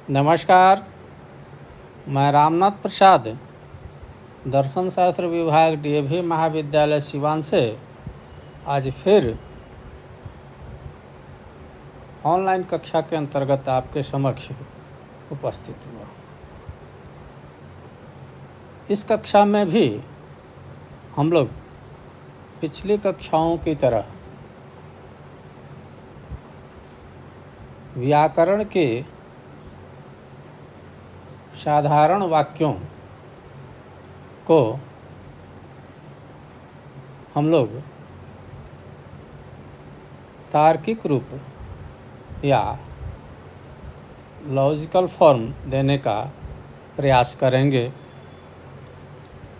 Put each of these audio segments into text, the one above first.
नमस्कार। मैं रामनाथ प्रसाद, दर्शन शास्त्र विभाग डीएवी महाविद्यालय सिवान से आज फिर ऑनलाइन कक्षा के अंतर्गत आपके समक्ष उपस्थित हुआ। इस कक्षा में भी हम लोग पिछली कक्षाओं की तरह व्याकरण के साधारण वाक्यों को हम लोग तार्किक रूप या लॉजिकल फॉर्म देने का प्रयास करेंगे।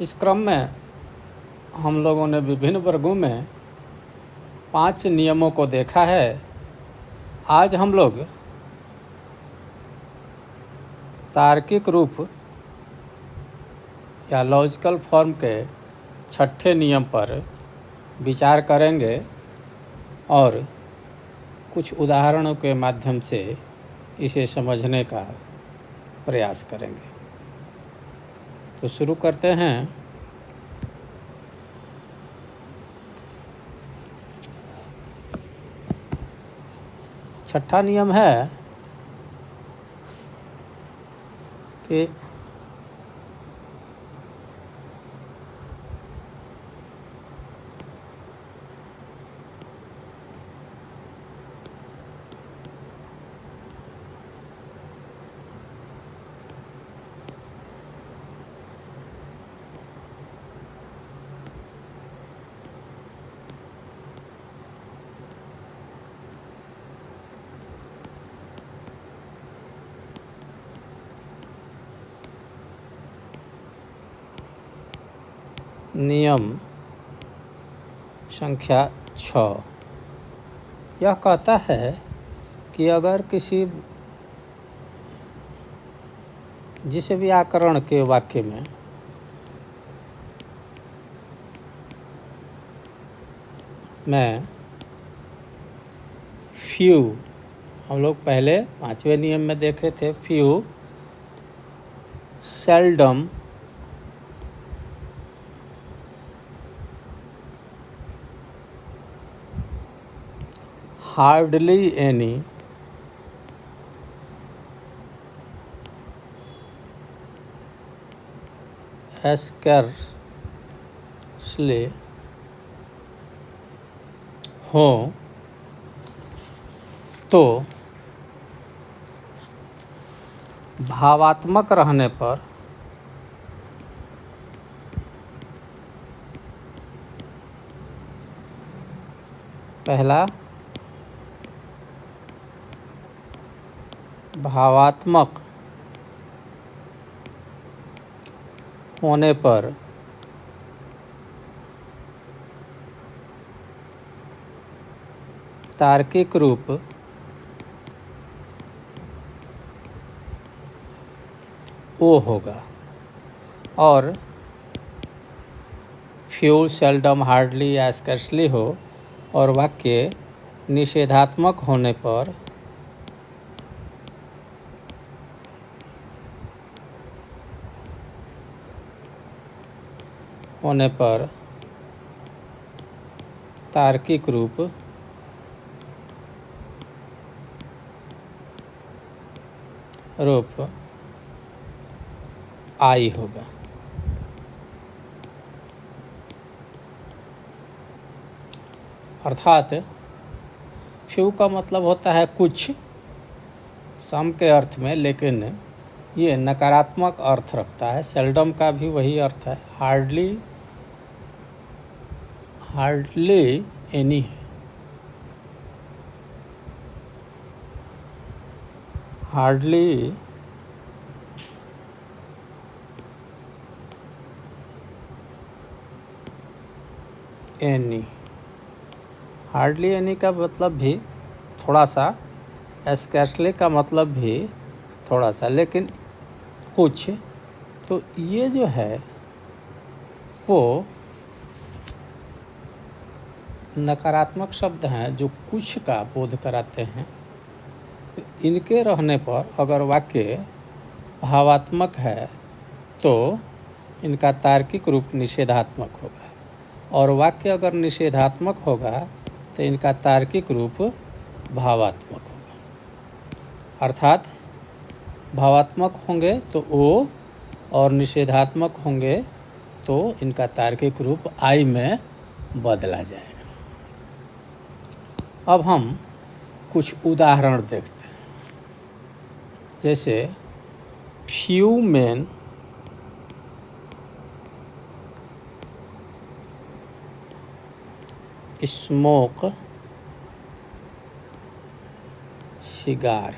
इस क्रम में हम लोगों ने विभिन्न वर्गों में 5 नियमों को देखा है। आज हम लोग तार्किक रूप या लॉजिकल फॉर्म के 6ठे नियम पर विचार करेंगे और कुछ उदाहरणों के माध्यम से इसे समझने का प्रयास करेंगे। तो शुरू करते हैं। छठा नियम है कि नियम संख्या 6 यह कहता है कि अगर जिस व्याकरण के वाक्य में फ्यू, हम लोग पहले 5वें नियम में देखे थे, few, seldom, hardly any, scarcely हो, तो भावात्मक रहने पर पहला भावात्मक होने पर तार्किक रूप ओ होगा और फ्यू, सेल्डम, हार्डली या स्कैर्सली हो और वाक्य निषेधात्मक होने पर तार्किक रूप आई होगा। अर्थात फ्यू का मतलब होता है कुछ, सम के अर्थ में, लेकिन ये नकारात्मक अर्थ रखता है। सेल्डम का भी वही अर्थ है। हार्डली एनी है। हार्डली एनी, हार्डली एनी का मतलब भी थोड़ा सा, स्कैर्सली का मतलब भी थोड़ा सा, लेकिन कुछ। तो ये जो है वो नकारात्मक शब्द हैं जो कुछ का बोध कराते हैं। इनके रहने पर अगर वाक्य भावात्मक है तो इनका तार्किक रूप निषेधात्मक होगा, और वाक्य अगर निषेधात्मक होगा तो इनका तार्किक रूप भावात्मक होगा। अर्थात भावात्मक होंगे तो ओ और निषेधात्मक होंगे तो इनका तार्किक रूप आई में बदला जाएगा। अब हम कुछ उदाहरण देखते हैं। जैसे few men smoke cigar।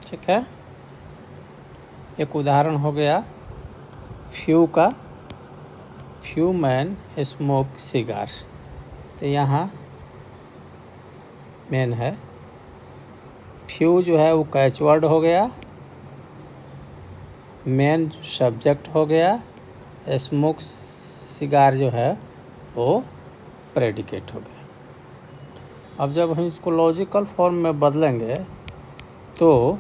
ठीक है, एक उदाहरण हो गया फ्यू का, फ्यू मैन स्मोक सिगार्स। तो यहाँ मैन है, फ्यू जो है वो कैचवर्ड हो गया, मैन सब्जेक्ट हो गया, स्मोक सिगार जो है वो प्रेडिकेट हो गया। अब जब हम इसको लॉजिकल फॉर्म में बदलेंगे तो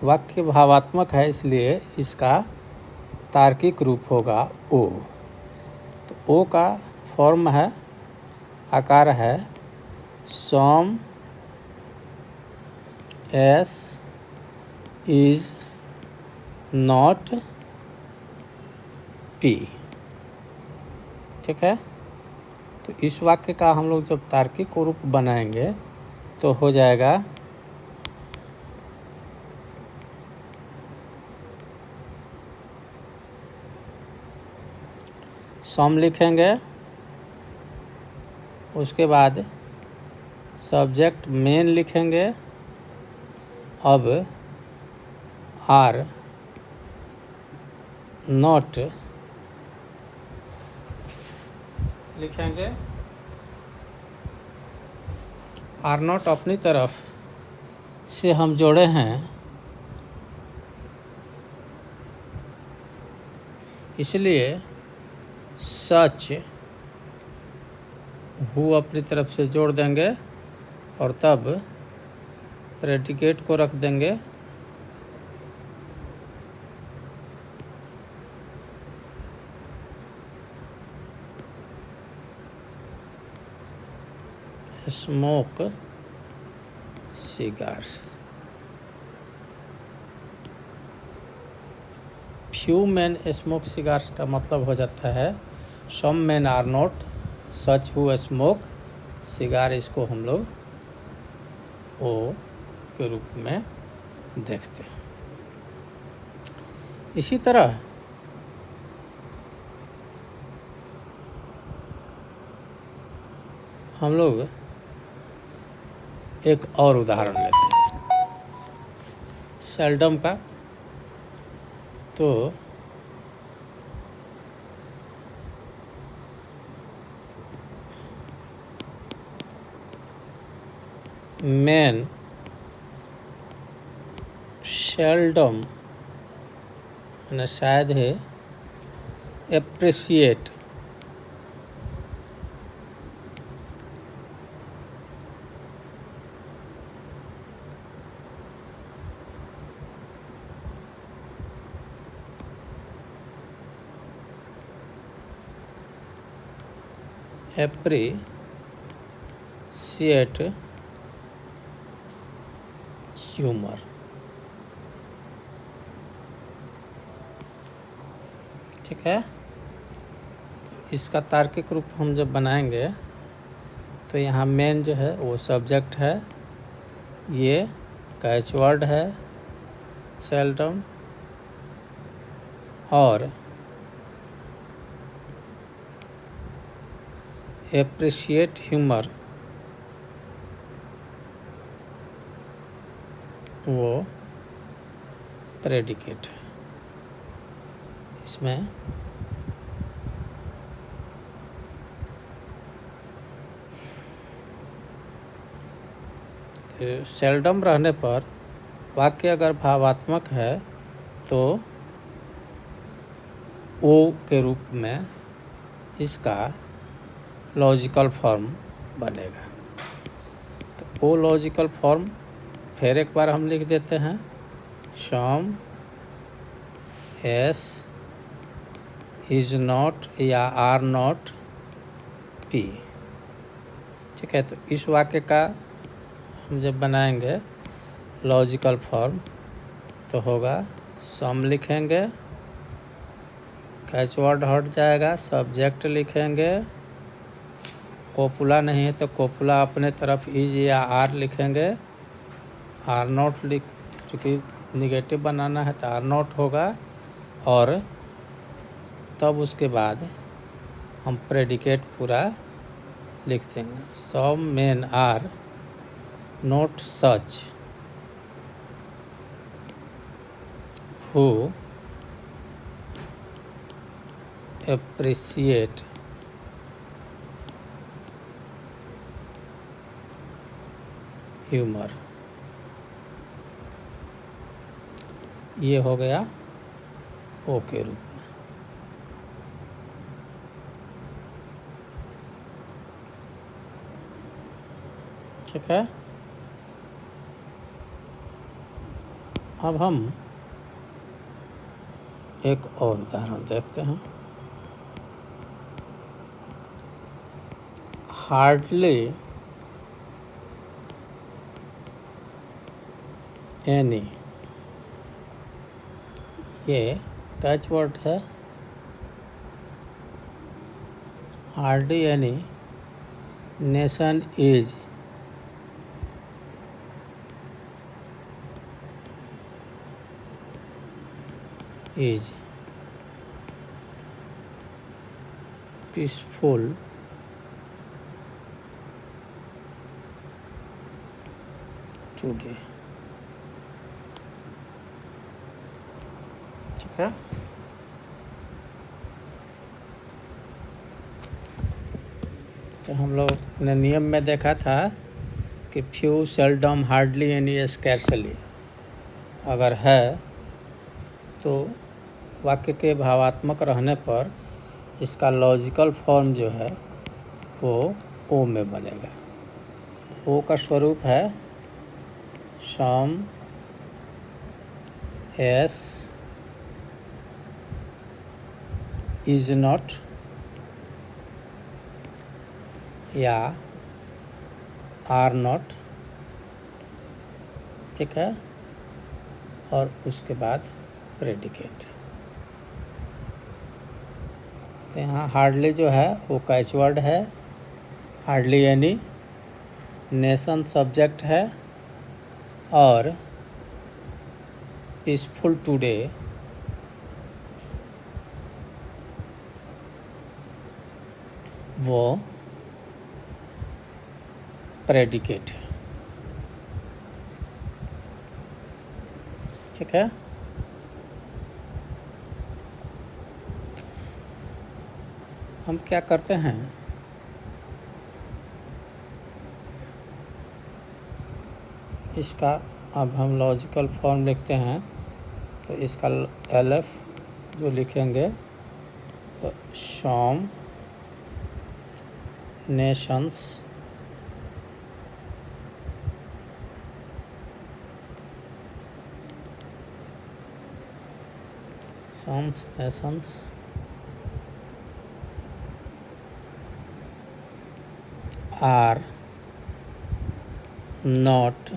वाक्य भावात्मक है, इसलिए इसका तार्किक रूप होगा ओ। तो ओ का फॉर्म है, आकार है सम एस इज नॉट पी। ठीक है, तो इस वाक्य का हम लोग जब तार्किक रूप बनाएंगे तो हो जाएगा सम लिखेंगे, उसके बाद सब्जेक्ट मेन लिखेंगे, अब आर नॉट लिखेंगे। आर नॉट अपनी तरफ से हम जोड़े हैं, इसलिए सच हु अपनी तरफ से जोड़ देंगे और तब प्रेडिकेट को रख देंगे smoke cigars. Few man smoke cigars का मतलब हो जाता है some man are not such who smoke cigar. इसको हम लोग ओ के रूप में देखते हैं। इसी तरह हम लोग एक और उदाहरण लेते हैं सेल्डम का। तो मैन सेल्डम मैंने शायद है एप्रिसिएट एप्रिसिएट ह्यूमर। ठीक है, इसका तार्किक रूप हम जब बनाएंगे तो यहाँ मेन जो है वो सब्जेक्ट है, ये कैचवर्ड है सेल्डम, और एप्रिशिएट ह्यूमर वो प्रेडिकेट है। इसमें सेल्डम रहने पर वाक्य अगर भावात्मक है तो ओ के रूप में इसका लॉजिकल फॉर्म बनेगा। तो वो लॉजिकल फॉर्म फिर एक बार हम लिख देते हैं, सम एस इज नॉट या आर नॉट पी। ठीक है, तो इस वाक्य का हम जब बनाएंगे लॉजिकल फॉर्म तो होगा, सम लिखेंगे, कैचवर्ड हट जाएगा, सब्जेक्ट लिखेंगे, कोपुला नहीं है तो कोपुला अपने तरफ इज या आर लिखेंगे, आर नॉट लिख, चूँकि निगेटिव बनाना है तो आर नॉट होगा, और तब उसके बाद हम प्रेडिकेट पूरा लिख देंगे। Some men are not such who appreciate humour. ये हो गया ओ के रूप में। ठीक है, अब हम एक और उदाहरण देखते हैं। हार्डली एनी, ये कैच वर्ड है। Hardly any nation is peaceful today. ठीक है, तो हम लोग ने नियम में देखा था कि few, seldom, hardly, any, scarcely अगर है तो वाक्य के भावात्मक रहने पर इसका लॉजिकल फॉर्म जो है वो ओ में बनेगा। ओ का स्वरूप है सम एस इज नॉट या आर नॉट। ठीक है, और उसके बाद प्रेडिकेट। तो यहाँ हार्डली जो है वो कैचवर्ड है, हार्डली एनी नेशन सब्जेक्ट है, और पीसफुल टुडे वो प्रेडिकेट है। ठीक है, हम क्या करते हैं, इसका अब हम लॉजिकल फॉर्म लिखते हैं। तो इसका एलएफ जो लिखेंगे तो सम Nations are not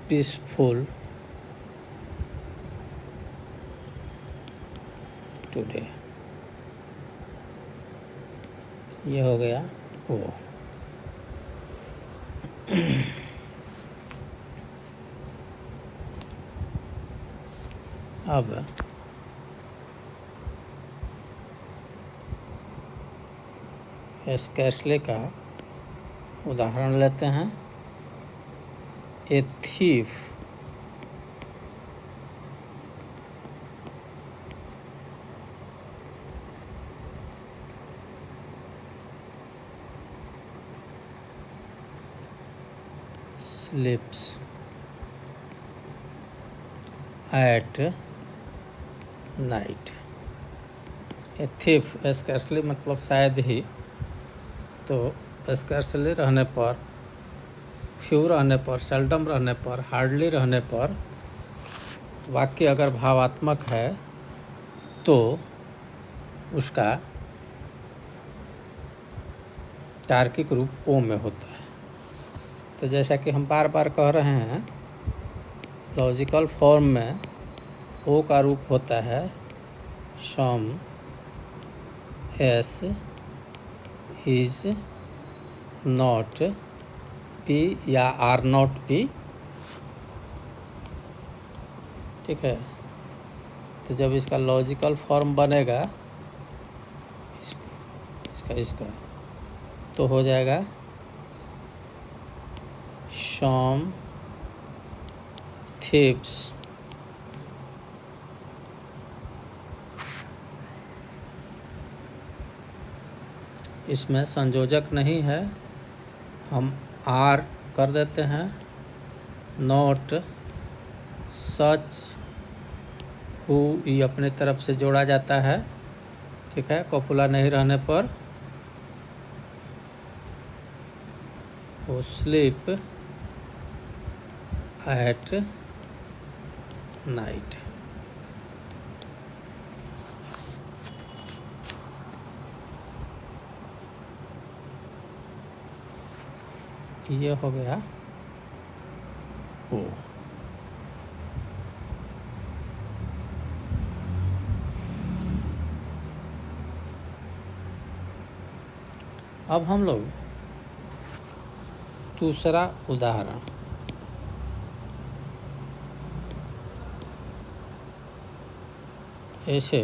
peaceful today। ये हो गया वो। अब स्कैर्सली का उदाहरण लेते हैं। A thief sleeps at night। A thief scarcely मतलब शायद ही, तो स्कैर्सली रहने पर, फ्यू रहने पर, सेल्डम रहने पर, हार्डली रहने पर वाक्य अगर भावात्मक है तो उसका तार्किक रूप ओ में होता है। तो जैसा कि हम बार बार कह रहे हैं, लॉजिकल फॉर्म में ओ का रूप होता है सम एस इज नॉट पी या आर नॉट पी। ठीक है, तो जब इसका लॉजिकल फॉर्म बनेगा इसका तो हो जाएगा सम थीव्स इसमें संयोजक नहीं है, हम आर कर देते हैं, नॉट सच हु ये अपने तरफ से जोड़ा जाता है। ठीक है, कॉपुला नहीं रहने पर वो स्लीप एट नाइट। ये हो गया ओ। अब हम लोग दूसरा उदाहरण, ऐसे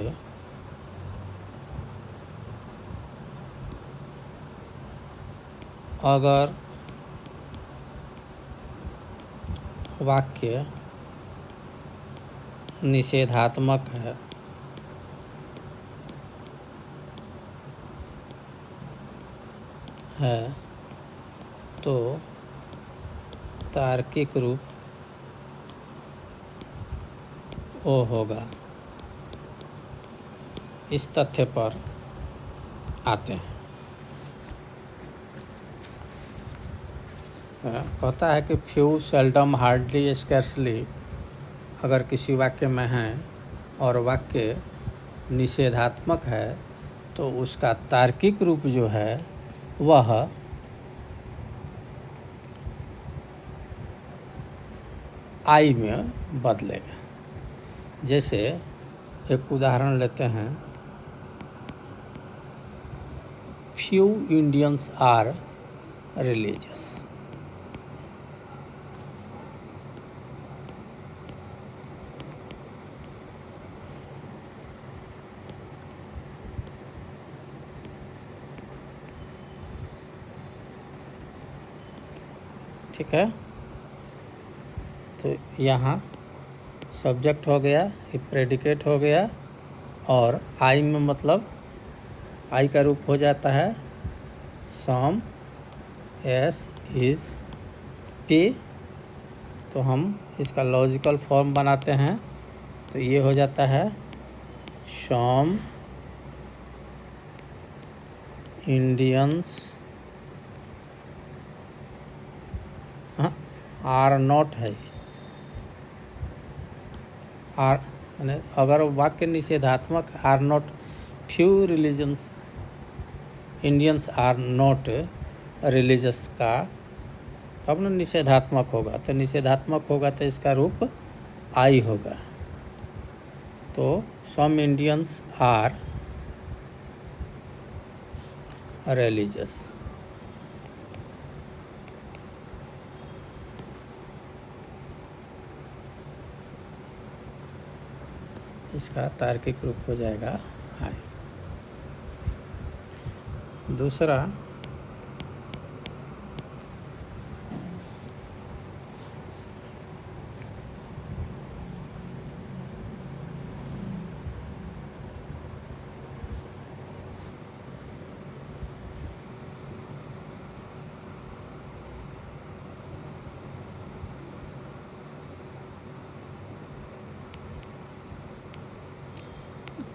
अगर वाक्य निषेधात्मक है तो तार्किक रूप ओ होगा। इस तथ्य पर आते हैं। कहता है कि फ्यू, सेल्डम, हार्डली, स्कैर्सली अगर किसी वाक्य में हैं और वाक्य निषेधात्मक है तो उसका तार्किक रूप जो है वह आई में बदलेगा। जैसे एक उदाहरण लेते हैं, फ्यू इंडियंस आर रिलीजियस। ठीक है, तो यहाँ सब्जेक्ट हो गया, ये प्रेडिकेट हो गया, और आई में मतलब आई का रूप हो जाता है सम एस इज पी। तो हम इसका लॉजिकल फॉर्म बनाते हैं, तो ये हो जाता है सम इंडियंस आर नॉट है। आर यानी अगर वाक्य निषेधात्मक are not, few religions Indians are not religious का तब न निषेधात्मक होगा। तो निषेधात्मक होगा तो इसका रूप आई होगा। तो सम इंडियंस आर रिलीजियस। इसका तार्किक रूप हो जाएगा आई। दूसरा,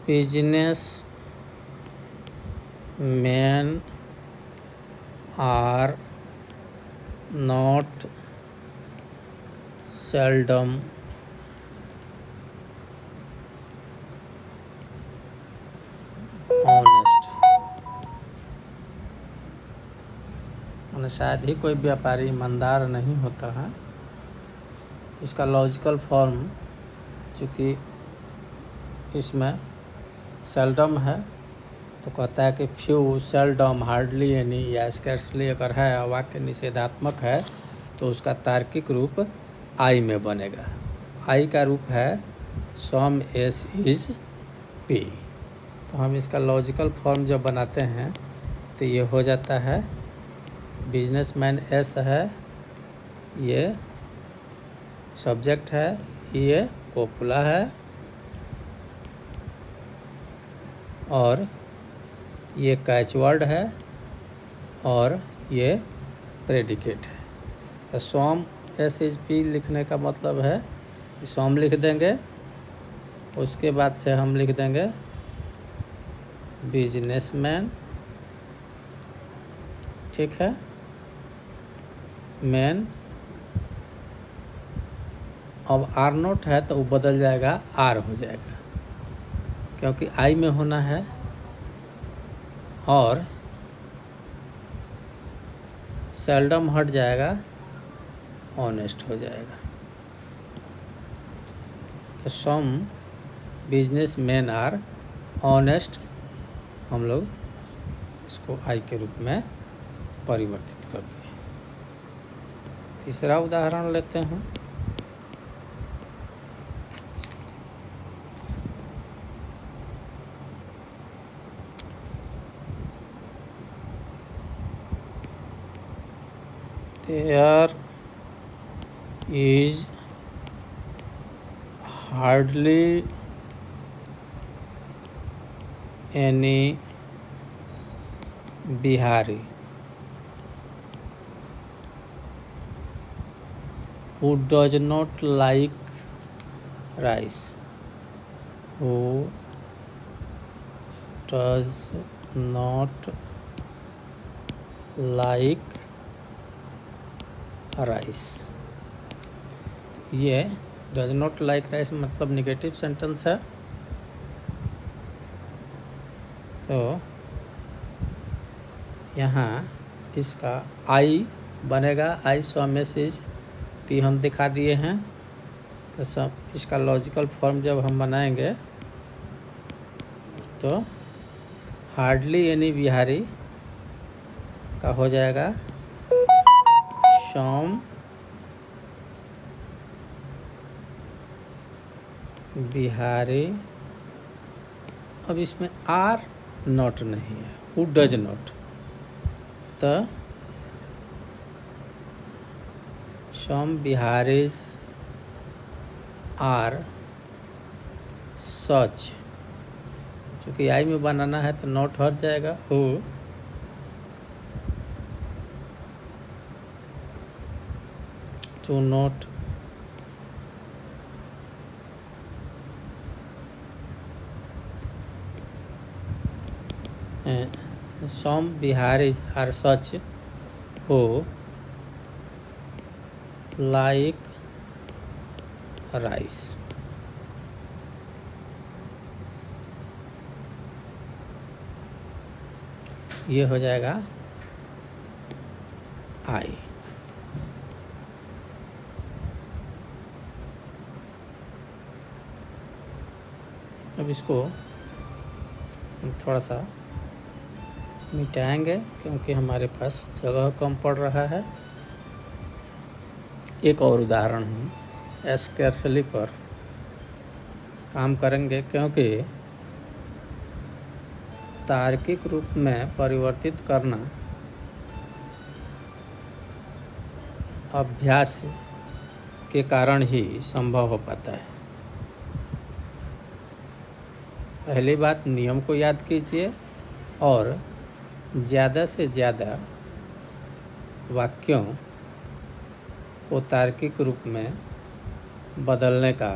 business men are not seldom honest। मैंने शायद ही कोई व्यापारी ईमानदार नहीं होता है। इसका लॉजिकल फॉर्म चूँकि इसमें सेल्डम है तो कहता है कि फ्यू, सेल्डम, हार्डली एनी या स्कैर्सली अगर है, वाक्य निषेधात्मक है तो उसका तार्किक रूप आई में बनेगा। आई का रूप है सम एस इज पी। तो हम इसका लॉजिकल फॉर्म जब बनाते हैं तो ये हो जाता है बिजनेसमैन एस है, ये सब्जेक्ट है, ये कोपुला है और ये कैचवर्ड है और ये प्रेडिकेट है। तो सॉम एस इज पी लिखने का मतलब है कि सॉम लिख देंगे, उसके बाद से हम लिख देंगे बिजनेसमैन, ठीक है, मैन। अब आर नोट है तो वो बदल जाएगा, आर हो जाएगा क्योंकि आई में होना है, और सेल्डम हट जाएगा, ऑनेस्ट हो जाएगा। तो some business man are honest, हम लोग इसको आई के रूप में परिवर्तित कर दिए। तीसरा उदाहरण लेते हैं। There is hardly any Bihari who does not like rice, who does not like rice. ये डज नॉट लाइक राइस मतलब निगेटिव सेंटेंस है, तो यहाँ इसका आई बनेगा, आई समेसिस पी हम दिखा दिए हैं। तो सब इसका लॉजिकल फॉर्म जब हम बनाएंगे तो हार्डली एनी बिहारी का हो जाएगा सम बिहारी। अब इसमें आर नॉट नहीं है, हु डज नॉट, तो सम बिहारीज आर सच, चूँकि आई में बनाना है तो नॉट हट जाएगा, who to not some Biharis are such who like rice। ये हो जाएगा आई। अब इसको हम थोड़ा सा मिटाएंगे क्योंकि हमारे पास जगह कम पड़ रहा है। एक और उदाहरण हम स्कैर्सली पर काम करेंगे क्योंकि तार्किक रूप में परिवर्तित करना अभ्यास के कारण ही संभव हो पाता है। पहली बात, नियम को याद कीजिए और ज़्यादा से ज़्यादा वाक्यों को तार्किक रूप में बदलने का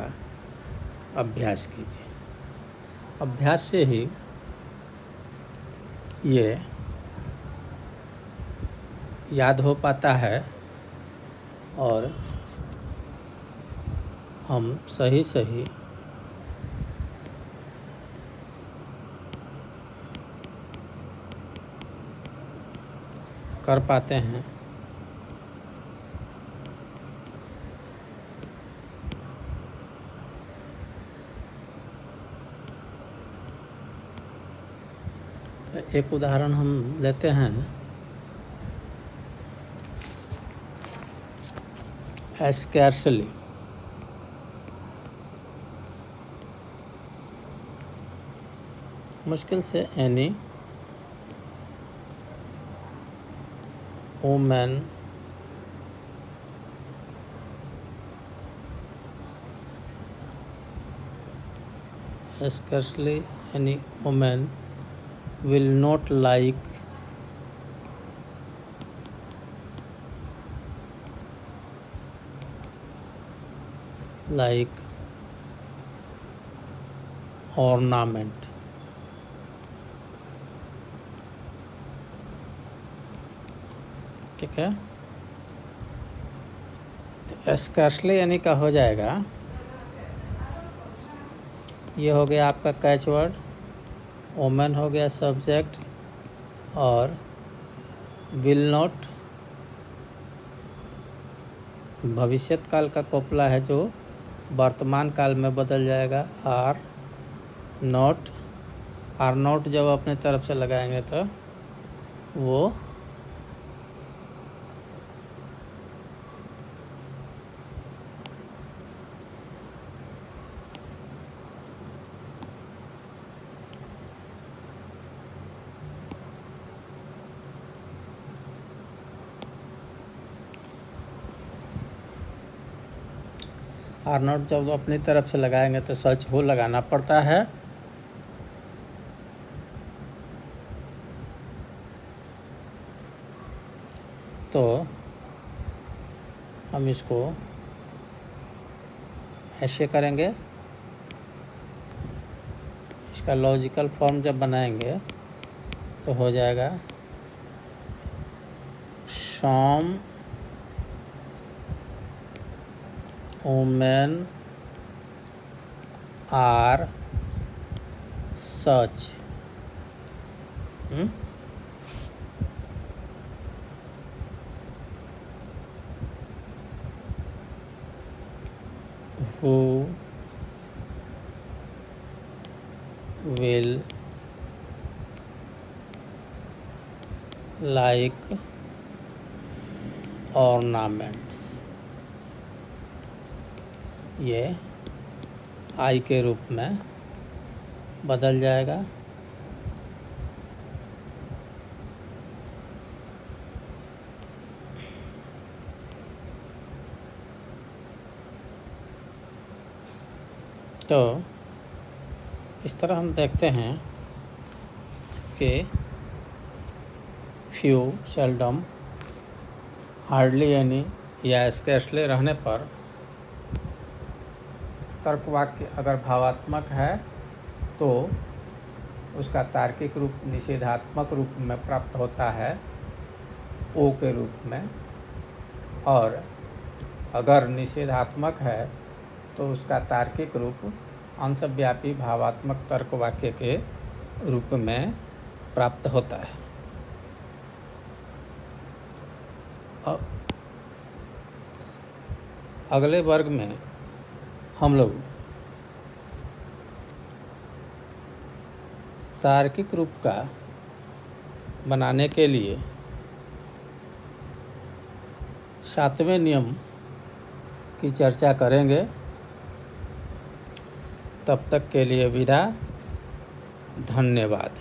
अभ्यास कीजिए। अभ्यास से ही ये याद हो पाता है और हम सही सही कर पाते हैं। एक उदाहरण हम लेते हैं, स्कैर्सली। मुश्किल से any women scarcely any woman will not like ornament। ठीक है, तो स्कैर्सली यानी का हो जाएगा, ये हो गया आपका कैच वर्ड, वोमेन हो गया सब्जेक्ट, और विल नॉट भविष्यत काल का कोपला है जो वर्तमान काल में बदल जाएगा। आर नॉट जब अपने तरफ से लगाएंगे तो वो आर नॉट जब अपनी तरफ से लगाएंगे तो सच हो लगाना पड़ता है। तो हम इसको ऐसे करेंगे, इसका लॉजिकल फॉर्म जब बनाएंगे तो हो जाएगा सम women are such who will like ornaments। ये आई के रूप में बदल जाएगा। तो इस तरह हम देखते हैं कि फ्यू, सेल्डम, हार्डली एनी या स्कैर्सली रहने पर तर्क वाक्य अगर भावात्मक है तो उसका तार्किक रूप निषेधात्मक रूप में प्राप्त होता है, ओ के रूप में, और अगर निषेधात्मक है तो उसका तार्किक रूप अंशव्यापी भावात्मक तर्क वाक्य के रूप में प्राप्त होता है। अब अगले वर्ग में हम लोग तार्किक रूप का बनाने के लिए 7वें नियम की चर्चा करेंगे। तब तक के लिए विदा, धन्यवाद।